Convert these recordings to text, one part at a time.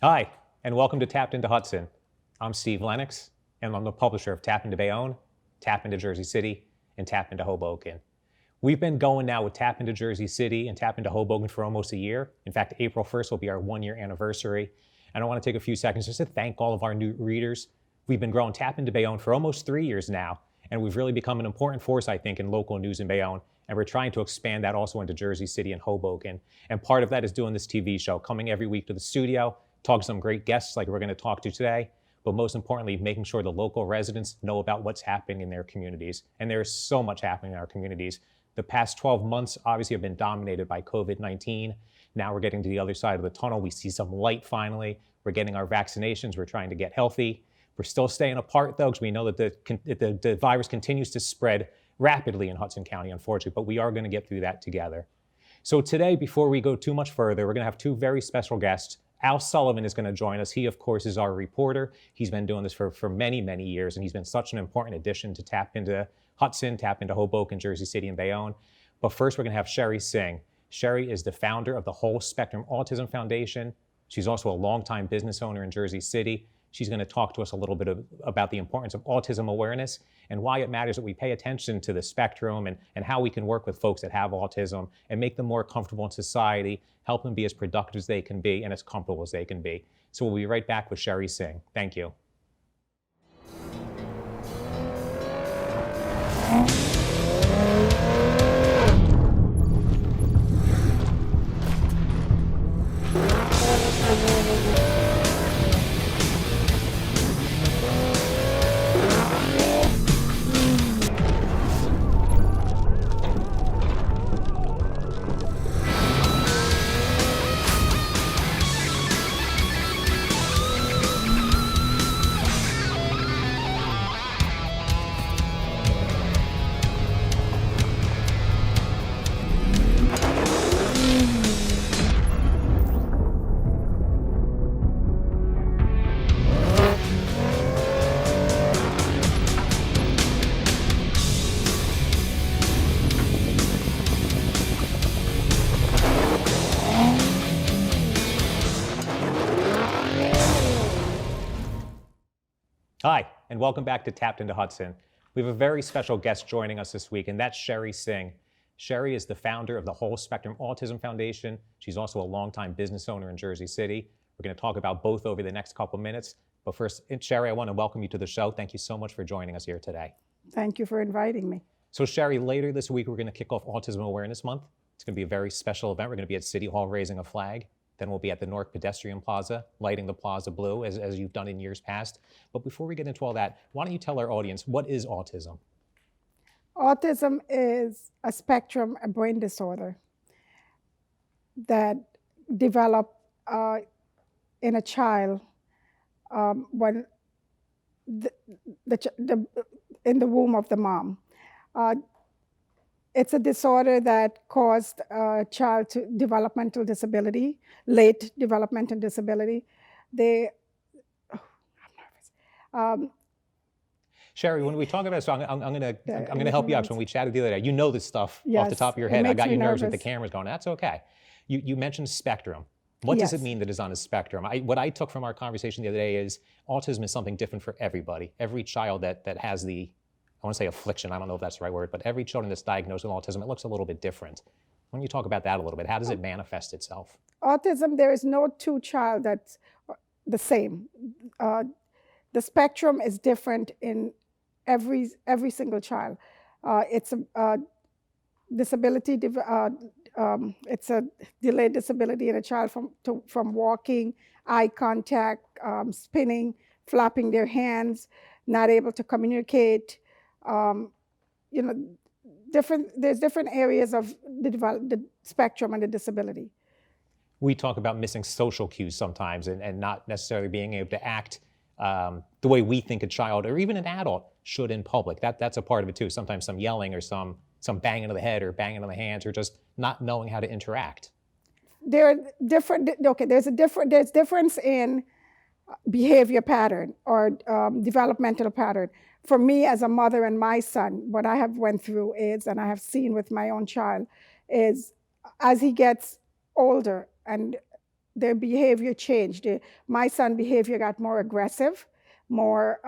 Hi, and welcome to Tapped into Hudson. I'm Steve Lenox, and I'm the publisher of Tap into Bayonne, Tap into Jersey City, and Tap into Hoboken. We've been going now with Tap into Jersey City and Tap into Hoboken for almost a year. In fact, April 1st will be our 1-year anniversary. And I want to take a few seconds just to thank all of our new readers. We've been growing Tap into Bayonne for almost 3 years now, and we've really become an important force, I think, in local news in Bayonne. And we're trying to expand that also into Jersey City and Hoboken. And part of that is doing this TV show, coming every week to the studio, talking to some great guests like we're going to talk to today, but most importantly, making sure the local residents know about what's happening in their communities. And there's so much happening in our communities. The past 12 months obviously have been dominated by COVID-19. Now we're getting to the other side of the tunnel. We see some light finally. We're getting our vaccinations. We're trying to get healthy. We're still staying apart though, because we know that the virus continues to spread rapidly in Hudson County, unfortunately, but we are going to get through that together. So today, before we go too much further, we're going to have two very special guests. Al Sullivan is going to join us. He, of course, is our reporter. He's been doing this for many, many years, and he's been such an important addition to Tap into Hudson, Tap into Hoboken, Jersey City, and Bayonne. But first, we're going to have Sheri Singh. Sheri is the founder of the Whole Spectrum Autism Foundation. She's also a longtime business owner in Jersey City. She's going to talk to us a little bit about the importance of autism awareness and why it matters that we pay attention to the spectrum and how we can work with folks that have autism and make them more comfortable in society, help them be as productive as they can be and as comfortable as they can be. So we'll be right back with Sheri Singh. Thank you. Hi, and welcome back to Tapped into Hudson. We have a very special guest joining us this week, and that's Sheri Singh. Sheri is the founder of the Whole Spectrum Autism Foundation. She's also a longtime business owner in Jersey City. We're going to talk about both over the next couple minutes. But first, Sheri, I want to welcome you to the show. Thank you so much for joining us here today. Thank you for inviting me. So Sheri, later this week, we're going to kick off Autism Awareness Month. It's going to be a very special event. We're going to be at City Hall raising a flag. Then we'll be at the North Pedestrian Plaza, lighting the plaza blue, as you've done in years past. But before we get into all that, why don't you tell our audience, what is autism? Autism is a spectrum, a brain disorder that develop in a child when in the womb of the mom. It's a disorder that caused a child to developmental disability, late developmental disability. I'm nervous. Sheri, when we talk about it, so I'm going to help you out. So when we chatted the other day, you know this stuff off the top of your head. I got you nervous with the cameras going. That's okay. You mentioned spectrum. What does it mean that is on a spectrum? What I took from our conversation the other day is autism is something different for everybody. Every child that has the, I want to say affliction, I don't know if that's the right word, but every child that's diagnosed with autism, it looks a little bit different. Why don't you talk about that a little bit? How does it manifest itself? Autism, there is no two child that's the same. The spectrum is different in every single child. It's a disability, it's a delayed disability in a child from walking, eye contact, spinning, flapping their hands, not able to communicate. There's different areas of the spectrum and the disability. We talk about missing social cues sometimes and not necessarily being able to act the way we think a child or even an adult should in public. That's a part of it too. Sometimes some yelling or some banging of the head or banging on the hands or just not knowing how to interact. There are different, okay, there's difference in behavior pattern or developmental pattern. For me as a mother and my son, what I have went through is, and I have seen with my own child, is as he gets older and their behavior changed. My son's behavior got more aggressive, more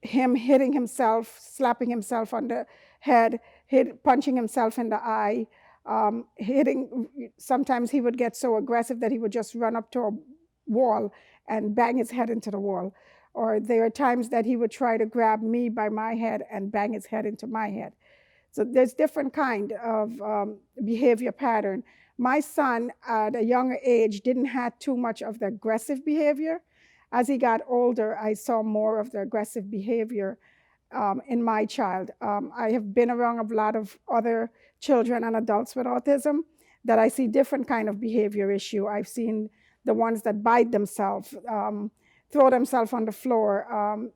him hitting himself, slapping himself on the head, punching himself in the eye, sometimes he would get so aggressive that he would just run up to a wall and bang his head into the wall. Or there are times that he would try to grab me by my head and bang his head into my head. So there's different kind of behavior pattern. My son at a younger age didn't have too much of the aggressive behavior. As he got older, I saw more of the aggressive behavior in my child. I have been around a lot of other children and adults with autism that I see different kind of behavior issue. I've seen the ones that bite themselves, throw themselves on the floor,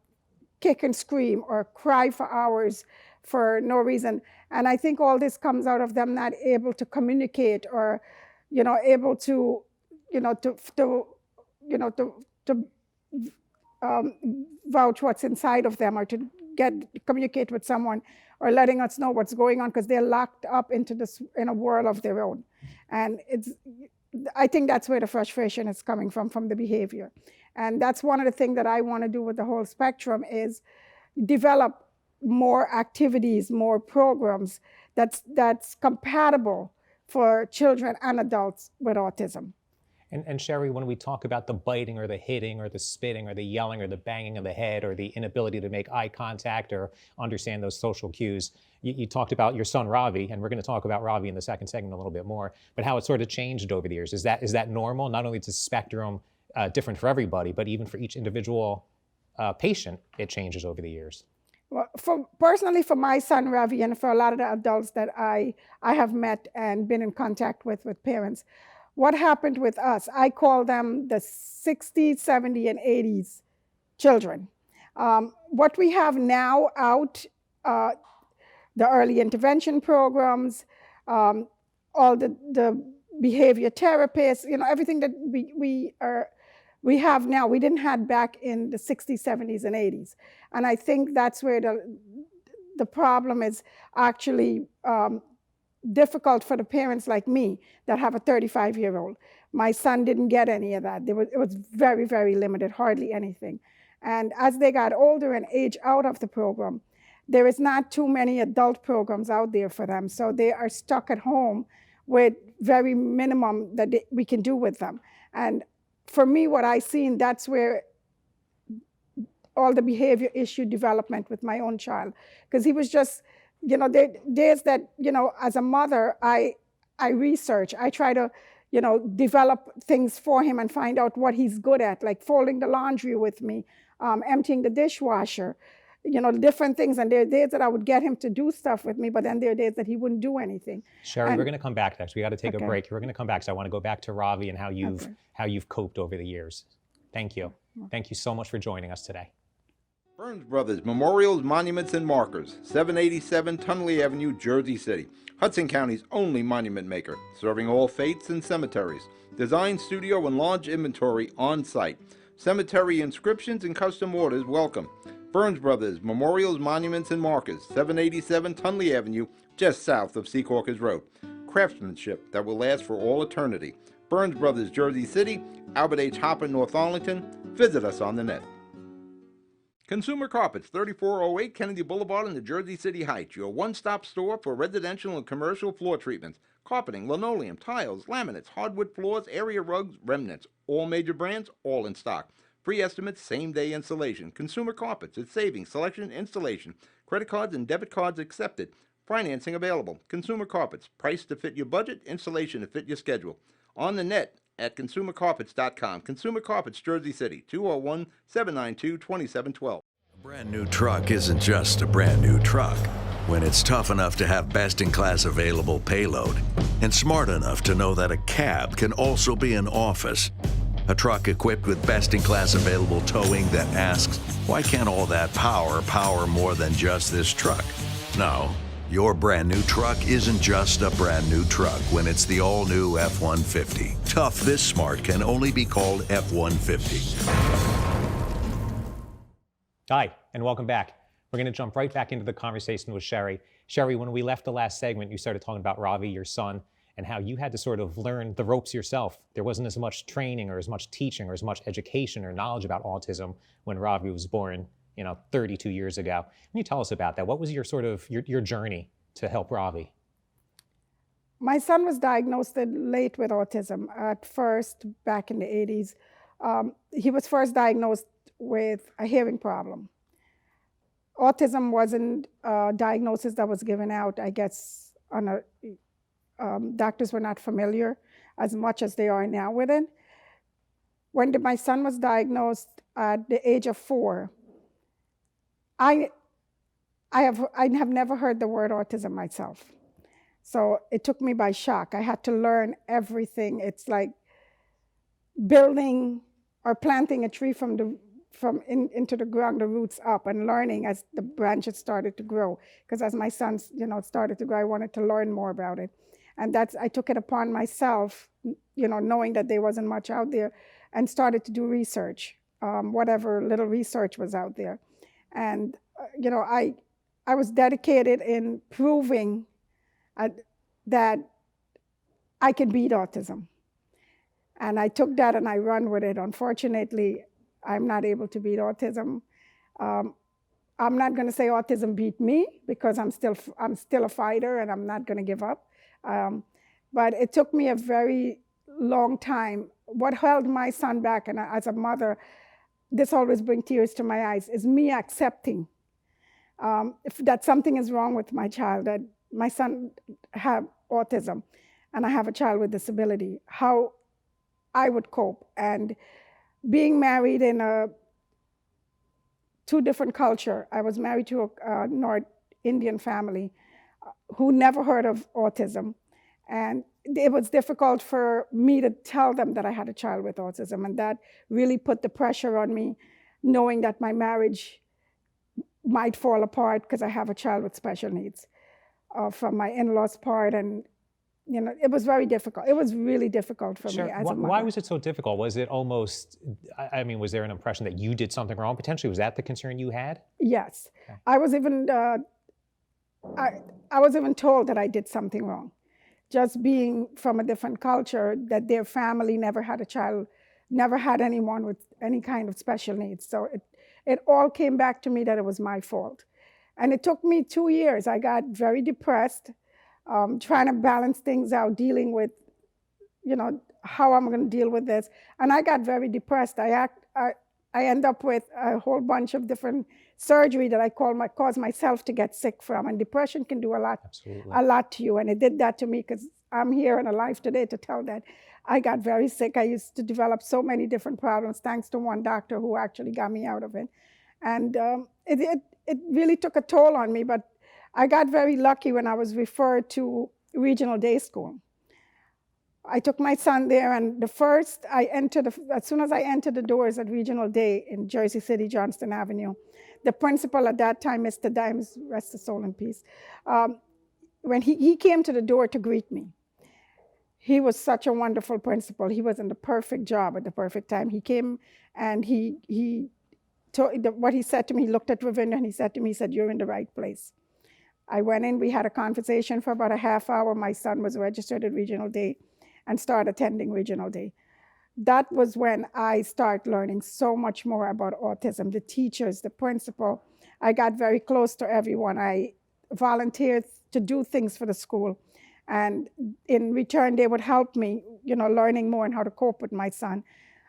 kick and scream, or cry for hours for no reason. And I think all this comes out of them not able to communicate, or, able to, vouch what's inside of them, or to communicate with someone, or letting us know what's going on, because they're locked up in a world of their own. And I think that's where the frustration is coming from the behavior. And that's one of the things that I want to do with the Whole Spectrum, is develop more activities, more programs that's compatible for children and adults with autism. And Sheri, when we talk about the biting or the hitting or the spitting or the yelling or the banging of the head or the inability to make eye contact or understand those social cues, you talked about your son Ravi, and we're going to talk about Ravi in the second segment a little bit more, but how it sort of changed over the years. Is that normal? Not only is the spectrum different for everybody, but even for each individual patient, it changes over the years. Well, personally, for my son Ravi, and for a lot of the adults that I have met and been in contact with parents, what happened with us, I call them the 60s, 70s, and 80s children. What we have now out, the early intervention programs, all the behavior therapists, everything that we have now, we didn't have back in the 60s, 70s, and 80s. And I think that's where the problem is actually difficult for the parents like me that have a 35-year-old. My son didn't get any of that. It was very, very limited, hardly anything. And as they got older and age out of the program, there is not too many adult programs out there for them. So they are stuck at home with very minimum that we can do with them. And for me, what I've seen, that's where all the behavior issue development with my own child, because he was just, days that, as a mother, I research, I try to, develop things for him and find out what he's good at, like folding the laundry with me, emptying the dishwasher, different things. And there are days that I would get him to do stuff with me, but then there are days that he wouldn't do anything. Sheri, we're going to come back to that. We got to take a break. We're going to come back. So I want to go back to Ravi and how you've coped over the years. Thank you. Thank you so much for joining us today. Burns Brothers Memorials, Monuments, and Markers, 787 Tunley Avenue, Jersey City. Hudson County's only monument maker, serving all faiths and cemeteries. Design, studio, and large inventory on site. Cemetery inscriptions and custom orders welcome. Burns Brothers Memorials, Monuments, and Markers, 787 Tunley Avenue, just south of Secaucus Road. Craftsmanship that will last for all eternity. Burns Brothers, Jersey City, Albert H. Hopper, North Arlington. Visit us on the net. Consumer Carpets, 3408 Kennedy Boulevard in the Jersey City Heights, your one-stop store for residential and commercial floor treatments, carpeting, linoleum, tiles, laminates, hardwood floors, area rugs, remnants, all major brands, all in stock. Free estimates, same-day installation. Consumer Carpets, it's savings, selection, installation. Credit cards and debit cards accepted. Financing available. Consumer Carpets, price to fit your budget, installation to fit your schedule. On the net at consumercarpets.com. Consumer Carpets, Jersey City, 201-792-2712. A brand new truck isn't just a brand new truck when it's tough enough to have best-in-class available payload and smart enough to know that a cab can also be an office. A truck equipped with best-in-class available towing that asks, why can't all that power more than just this truck? No. Your brand new truck isn't just a brand new truck when it's the all-new F-150. Tough this smart can only be called F-150. Hi, and welcome back. We're going to jump right back into the conversation with Sheri. Sheri, when we left the last segment, you started talking about Ravi, your son, and how you had to sort of learn the ropes yourself. There wasn't as much training or as much teaching or as much education or knowledge about autism when Ravi was born, 32 years ago. Can you tell us about that? What was your sort of your journey to help Ravi? My son was diagnosed late with autism. At first, back in the 80s, he was first diagnosed with a hearing problem. Autism wasn't a diagnosis that was given out, I guess, doctors were not familiar as much as they are now with it. When my son was diagnosed at the age of 4, I have never heard the word autism myself. So it took me by shock. I had to learn everything. It's like building or planting a tree into the ground, the roots up, and learning as the branches started to grow. Because as my son, started to grow, I wanted to learn more about it. And I took it upon myself, knowing that there wasn't much out there, and started to do research, whatever little research was out there. And, I was dedicated in proving that I could beat autism. And I took that and I run with it. Unfortunately, I'm not able to beat autism. I'm not going to say autism beat me, because I'm still a fighter and I'm not going to give up. But it took me a very long time. What held my son back, and as a mother, this always brings tears to my eyes, is me accepting that something is wrong with my child, that my son have autism and I have a child with disability, how I would cope. And being married in two different culture, I was married to a North Indian family who never heard of autism. And it was difficult for me to tell them that I had a child with autism. And that really put the pressure on me, knowing that my marriage might fall apart because I have a child with special needs from my in-laws' part. And, it was very difficult. It was really difficult for me as a mother. Why was it so difficult? Was it almost, was there an impression that you did something wrong? Potentially, was that the concern you had? Yes. Okay. I was even told that I did something wrong. Just being from a different culture, that their family never had a child, never had anyone with any kind of special needs. So it all came back to me that it was my fault. And it took me 2 years. I got very depressed, trying to balance things out, dealing with, how I'm going to deal with this. And I got very depressed. I end up with a whole bunch of different surgery that I cause myself to get sick from. And depression can do a lot to you. And it did that to me, because I'm here and alive today to tell that I got very sick. I used to develop so many different problems, thanks to one doctor who actually got me out of it. And it really took a toll on me. But I got very lucky when I was referred to regional day school. I took my son there, and as soon as I entered the doors at Regional Day in Jersey City, Johnston Avenue, the principal at that time, Mr. Dimes, rest his soul in peace, when he came to the door to greet me, he was such a wonderful principal. He was in the perfect job at the perfect time. He came and what he said to me, he looked at Ravinder and he said to me, "You're in the right place." I went in, we had a conversation for about a half hour. My son was registered at Regional Day and started attending Regional Day. That was when I started learning so much more about autism, the teachers, the principal. I got very close to everyone. I volunteered to do things for the school. And in return, they would help me, learning more on how to cope with my son.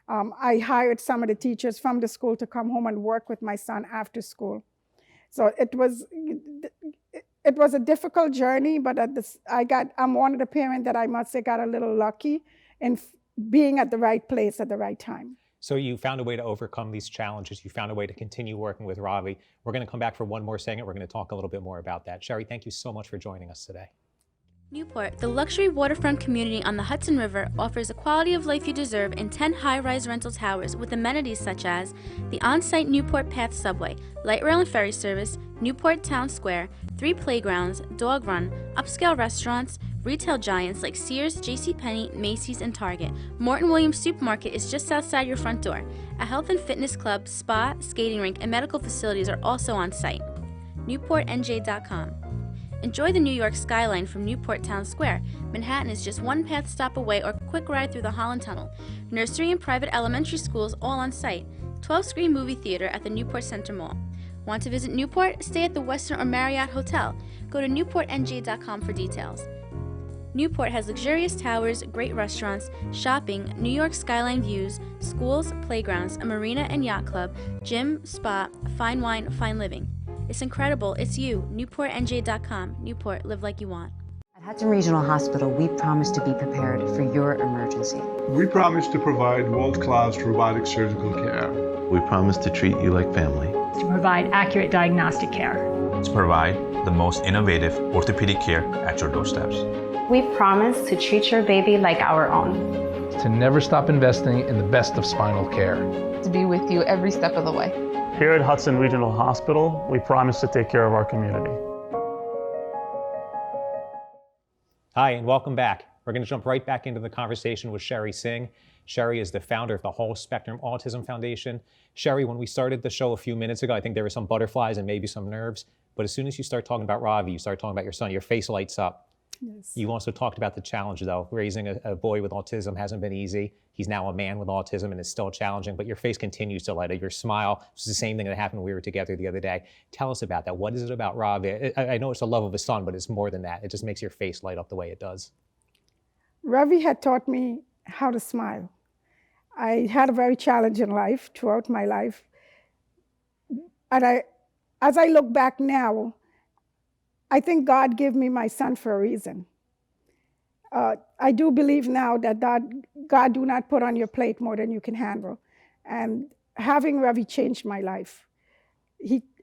I hired some of the teachers from the school to come home and work with my son after school. So it was a difficult journey, but I'm one of the parents that I must say got a little lucky in being at the right place at the right time. So you found a way to overcome these challenges. You found a way to continue working with Ravi. We're going to come back for one more segment. We're going to talk a little bit more about that. Sheri, thank you so much for joining us today. Newport, the luxury waterfront community on the Hudson River, offers a quality of life you deserve in 10 high-rise rental towers with amenities such as the on-site Newport Path subway, light rail and ferry service, Newport Town Square, 3 playgrounds, dog run, upscale restaurants, retail giants like Sears, JCPenney, Macy's, and Target. Morton Williams Supermarket is just outside your front door. A health and fitness club, spa, skating rink, and medical facilities are also on site. NewportNJ.com. Enjoy the New York skyline from Newport Town Square. Manhattan is just one path stop away or quick ride through the Holland Tunnel. Nursery and private elementary schools all on site. 12-screen movie theater at the Newport Center Mall. Want to visit Newport? Stay at the Westin or Marriott Hotel. Go to newportnj.com for details. Newport has luxurious towers, great restaurants, shopping, New York skyline views, schools, playgrounds, a marina and yacht club, gym, spa, fine wine, fine living. It's incredible. It's you. newportnj.com. Newport, live like you want. At Hudson Regional Hospital, we promise to be prepared for your emergency. We promise to provide world-class robotic surgical care. We promise to treat you like family. To provide accurate diagnostic care. To provide the most innovative orthopedic care at your doorsteps. We promise to treat your baby like our own. To never stop investing in the best of spinal care. To be with you every step of the way. Here at Hudson Regional Hospital, we promise to take care of our community. Hi, and welcome back. We're going to jump right back into the conversation with Sheri Singh. Sheri is the founder of the Whole Spectrum Autism Foundation. Sheri, when we started the show a few minutes ago, I think there were some butterflies and maybe some nerves, but as soon as you start talking about Ravi, you start talking about your son, your face lights up. Yes. You also talked about the challenge, though. Raising a boy with autism hasn't been easy. He's now a man with autism, and it's still challenging, but your face continues to light up. Your smile, it's the same thing that happened when we were together the other day. Tell us about that. What is it about Ravi? I know it's the love of a son, but it's more than that. It just makes your face light up the way it does. Ravi had taught me how to smile. I had a very challenging life throughout my life. And as I look back now, I think God gave me my son for a reason. I do believe now that God do not put on your plate more than you can handle. And having Ravi changed my life.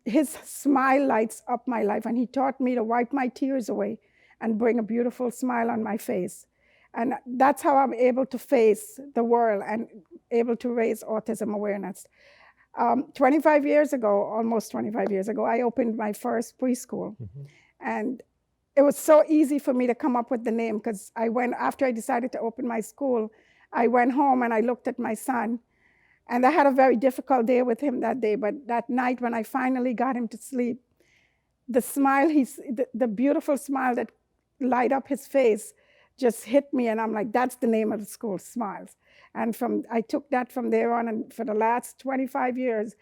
His smile lights up my life, and he taught me to wipe my tears away and bring a beautiful smile on my face. And that's how I'm able to face the world and able to raise autism awareness. 25 years ago, almost 25 years ago, I opened my first preschool. Mm-hmm. And it was so easy for me to come up with the name because after I decided to open my school, I went home and I looked at my son. And I had a very difficult day with him that day. But that night when I finally got him to sleep, the smile, the beautiful smile that light up his face just hit me. And I'm like, that's the name of the school, Smiles. And I took that from there on. And for the last 25 years,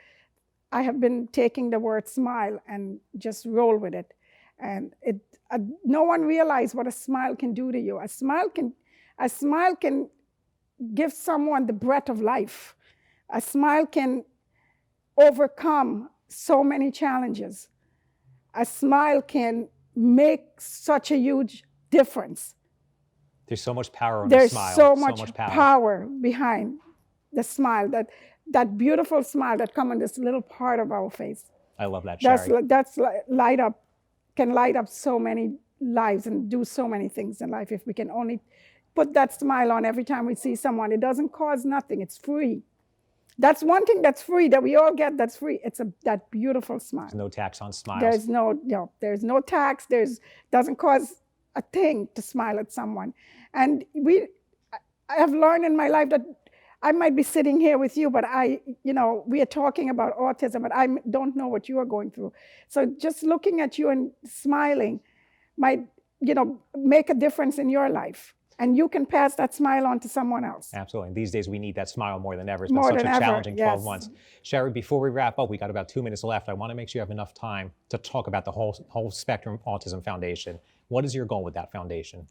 I have been taking the word smile and just roll with it. And no one realized what a smile can do to you. A smile can give someone the breath of life. A smile can overcome so many challenges. A smile can make such a huge difference. There's so much power in a smile. There's so much power behind the smile, that beautiful smile that comes in this little part of our face. I love that, Sheri. That's can light up so many lives and do so many things in life if we can only put that smile on every time we see someone. It doesn't cost nothing. It's free. That's one thing that's free that we all get that's free. It's that beautiful smile. There's no tax on smiles. There's no tax. Doesn't cost a thing to smile at someone. And I have learned in my life that I might be sitting here with you, but we are talking about autism, but I don't know what you are going through. So just looking at you and smiling might, make a difference in your life. And you can pass that smile on to someone else. Absolutely. And these days we need that smile more than ever. It's been such a challenging 12 months. Sheri, before we wrap up, we got about 2 minutes left. I want to make sure you have enough time to talk about the Whole Spectrum Autism Foundation. What is your goal with that foundation?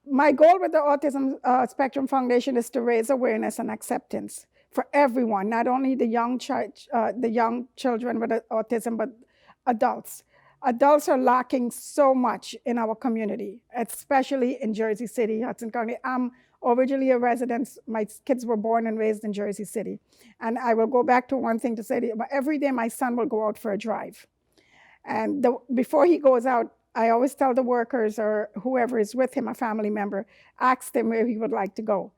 My goal with the Autism Spectrum Foundation is to raise awareness and acceptance for everyone, not only the young children with autism, but adults. Adults are lacking so much in our community, especially in Jersey City, Hudson County. I'm originally a resident. My kids were born and raised in Jersey City. And I will go back to one thing to say to you. Every day my son will go out for a drive. And before he goes out, I always tell the workers or whoever is with him, a family member, ask them where he would like to go.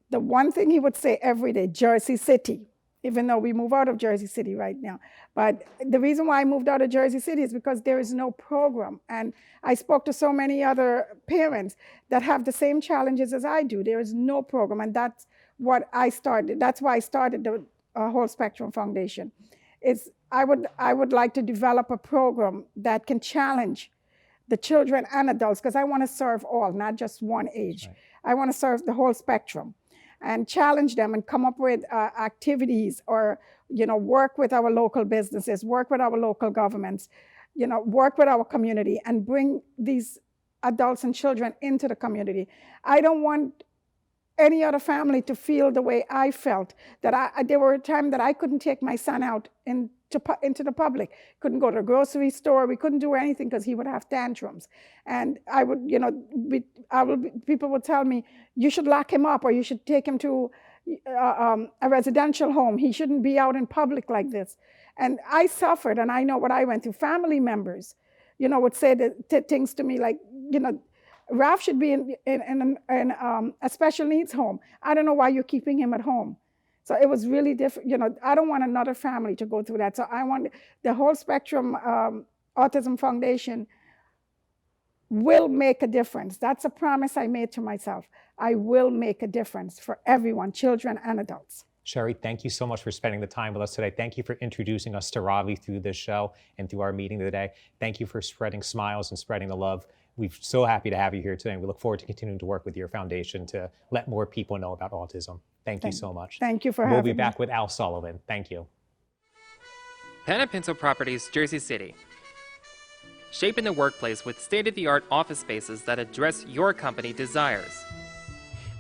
The one thing he would say every day, Jersey City, even though we move out of Jersey City right now. But the reason why I moved out of Jersey City is because there is no program. And I spoke to so many other parents that have the same challenges as I do. There is no program, and that's what I started. That's why I started the Whole Spectrum Foundation. is I would like to develop a program that can challenge the children and adults, because I want to serve all, not just one age. Right. I want to serve the whole spectrum and challenge them and come up with activities, or work with our local businesses, work with our local governments, work with our community and bring these adults and children into the community. I don't want any other family to feel the way I felt, that there were a time that I couldn't take my son out into the public, couldn't go to the grocery store, we couldn't do anything because he would have tantrums. And I would, people would tell me, you should lock him up or you should take him to a residential home. He shouldn't be out in public like this. And I suffered, and I know what I went through. Family members, would say things to me like, Ralph should be in a special needs home. I don't know why you're keeping him at home. So it was really different. I don't want another family to go through that. So I want the Whole Spectrum Autism Foundation will make a difference. That's a promise I made to myself. I will make a difference for everyone, children and adults. Sheri, thank you so much for spending the time with us today. Thank you for introducing us to Ravi through this show and through our meeting today. Thank you for spreading smiles and spreading the love. We're so happy to have you here today, and we look forward to continuing to work with your foundation to let more people know about autism. Thank you so much. Thank you for having me. We'll be back with Al Sullivan. Thank you. Pen & Pencil Properties, Jersey City. Shaping the workplace with state-of-the-art office spaces that address your company desires.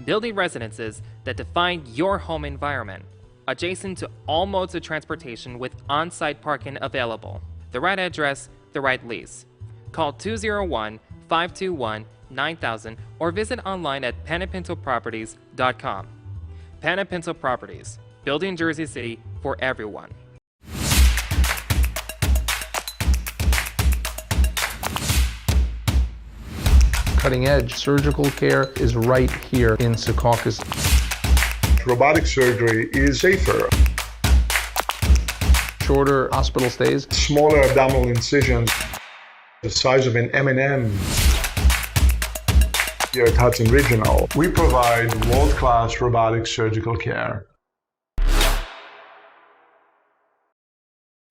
Building residences that define your home environment, adjacent to all modes of transportation with on-site parking available. The right address, the right lease. Call 201-521-9000 or visit online at penandpencilproperties.com. Pen & Pencil Properties, building Jersey City for everyone. Cutting-edge surgical care is right here in Secaucus. Robotic surgery is safer. Shorter hospital stays. Smaller abdominal incisions, the size of an M&M. Here at Hudson Regional, we provide world-class robotic surgical care.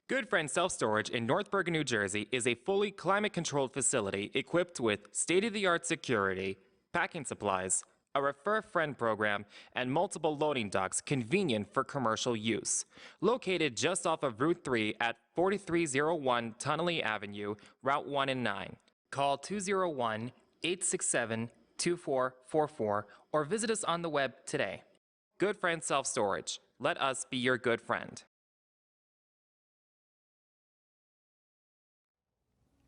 Good Friend Self-Storage in Northburg, New Jersey is a fully climate-controlled facility equipped with state-of-the-art security, packing supplies, a Refer Friend program, and multiple loading docks convenient for commercial use. Located just off of Route 3 at 4301 Tunnelly Avenue, Route 1 and 9. Call 201-867-2444 or visit us on the web today. Good Friend Self-Storage. Let us be your good friend.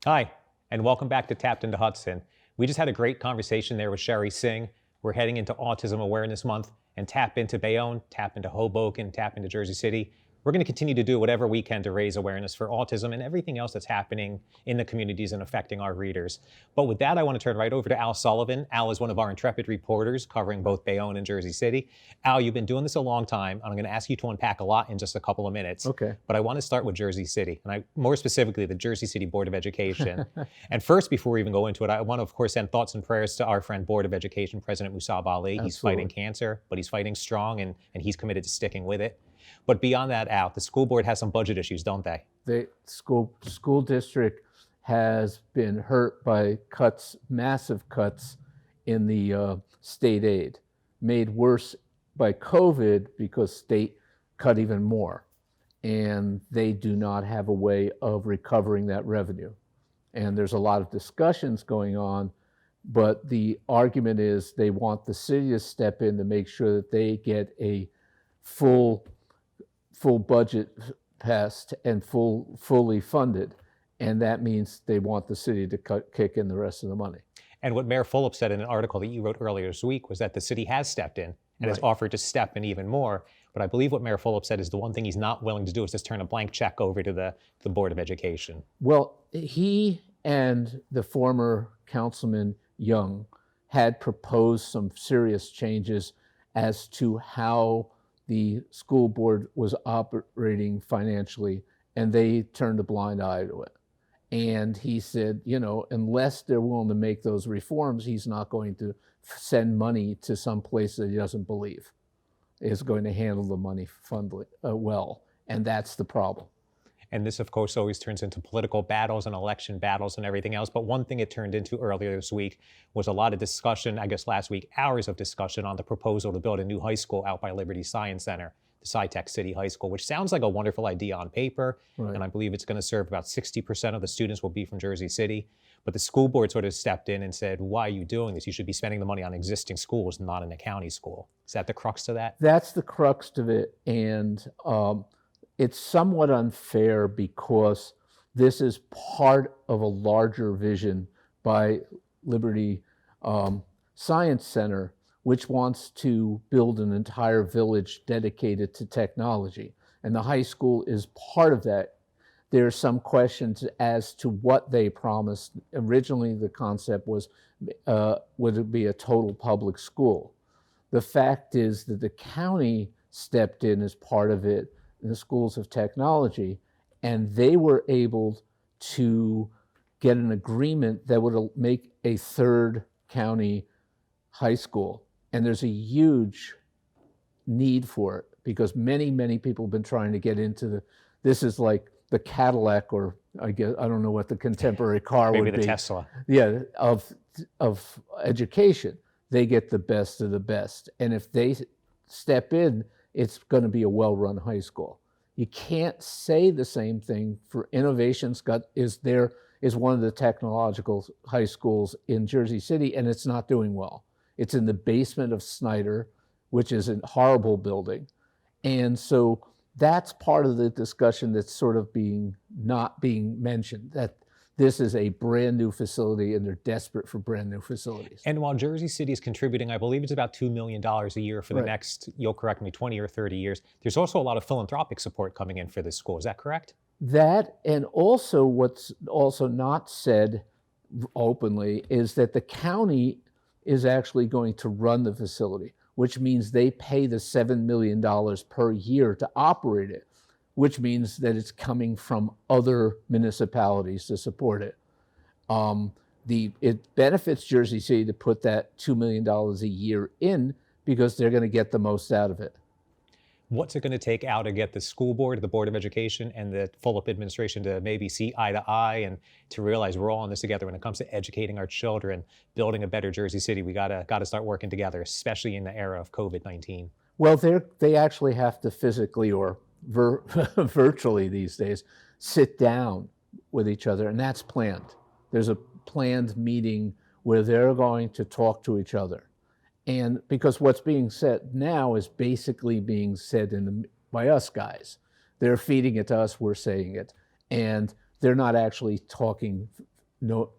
Hi, and welcome back to Tapped Into Hudson. We just had a great conversation there with Sheri Singh. We're heading into Autism Awareness Month, and Tap into Bayonne, Tap into Hoboken, Tap into Jersey City. We're going to continue to do whatever we can to raise awareness for autism and everything else that's happening in the communities and affecting our readers. But with that, I want to turn right over to Al Sullivan. Al is one of our intrepid reporters covering both Bayonne and Jersey City. Al, you've been doing this a long time. I'm going to ask you to unpack a lot in just a couple of minutes. Okay. But I want to start with Jersey City, and more specifically, the Jersey City Board of Education. And first, before we even go into it, I want to, of course, send thoughts and prayers to our friend Board of Education President Musab Ali. Absolutely. He's fighting cancer, but he's fighting strong, and he's committed to sticking with it. But beyond that, Al, the school board has some budget issues, don't they? The school district has been hurt by cuts, massive cuts in the state aid, made worse by COVID because state cut even more. And they do not have a way of recovering that revenue. And there's a lot of discussions going on, but the argument is they want the city to step in to make sure that they get a full budget passed and fully funded, and that means they want the city to kick in the rest of the money. And what Mayor Fulop said in an article that you wrote earlier this week was that the city has stepped in and has offered to step in even more. But I believe what Mayor Fulop said is the one thing he's not willing to do is just turn a blank check over to the Board of Education. Well, he and the former Councilman Young had proposed some serious changes as to how the school board was operating financially, and they turned a blind eye to it. And he said, unless they're willing to make those reforms, he's not going to send money to some place that he doesn't believe is going to handle the money well. And that's the problem. And this, of course, always turns into political battles and election battles and everything else. But one thing it turned into earlier this week was a lot of discussion, I guess last week, hours of discussion on the proposal to build a new high school out by Liberty Science Center, the SciTech City High School, which sounds like a wonderful idea on paper. Right. And I believe it's going to serve about 60% of the students will be from Jersey City. But the school board sort of stepped in and said, why are you doing this? You should be spending the money on existing schools, not in a county school. Is that the crux to that? That's the crux of it. And it's somewhat unfair because this is part of a larger vision by Liberty Science Center, which wants to build an entire village dedicated to technology. And the high school is part of that. There are some questions as to what they promised. Originally, the concept was, would it be a total public school? The fact is that the county stepped in as part of it, in the schools of technology, and they were able to get an agreement that would make a third county high school. And there's a huge need for it because many, many people have been trying to get into this is like the Cadillac, or I guess, I don't know what the contemporary car would be. Maybe the Tesla. Yeah, of education. They get the best of the best. And if they step in, it's going to be a well-run high school. You can't say the same thing for Innovations is one of the technological high schools in Jersey City, and it's not doing well. It's in the basement of Snyder, which is a horrible building. And so that's part of the discussion that's sort of not being mentioned, that this is a brand new facility and they're desperate for brand new facilities. And while Jersey City is contributing, I believe it's about $2 million a year for the next, you'll correct me, 20 or 30 years, there's also a lot of philanthropic support coming in for this school. Is that correct? That, and also what's also not said openly is that the county is actually going to run the facility, which means they pay the $7 million per year to operate it, which means that it's coming from other municipalities to support it. It benefits Jersey City to put that $2 million a year in because they're going to get the most out of it. What's it going to take out to get the school board, the Board of Education, and the full-up administration to maybe see eye to eye and to realize we're all in this together when it comes to educating our children, building a better Jersey City? We gotta start working together, especially in the era of COVID-19. Well, they actually have to physically or virtually these days sit down with each other, and that's planned. There's a planned meeting where they're going to talk to each other. And because what's being said now is basically being said by us guys. They're feeding it to us, we're saying it. And they're not actually talking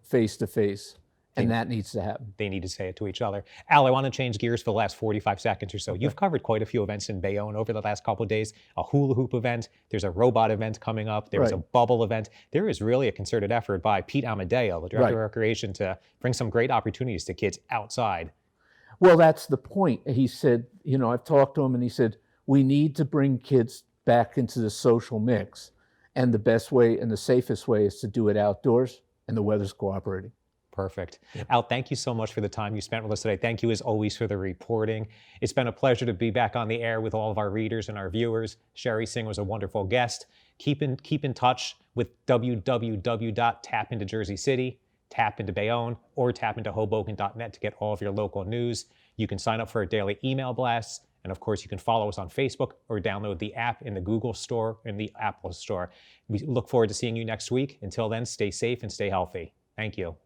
face to face. And that needs to happen. They need to say it to each other. Al, I want to change gears for the last 45 seconds or so. You've covered quite a few events in Bayonne over the last couple of days. A hula hoop event, there's a robot event coming up, there's a bubble event. There is really a concerted effort by Pete Amadeo, the Director of Recreation, to bring some great opportunities to kids outside. Well, that's the point. He said, I've talked to him and he said, we need to bring kids back into the social mix. And the best way and the safest way is to do it outdoors, and the weather's cooperating. Perfect. Yeah. Al, thank you so much for the time you spent with us today. Thank you as always for the reporting. It's been a pleasure to be back on the air with all of our readers and our viewers. Sheri Singh was a wonderful guest. Keep in touch with www.Tap Into Jersey City, Tap Into Bayonne, or tapintohoboken.net to get all of your local news. You can sign up for our daily email blasts. And of course, you can follow us on Facebook or download the app in the Google Store and the Apple Store. We look forward to seeing you next week. Until then, stay safe and stay healthy. Thank you.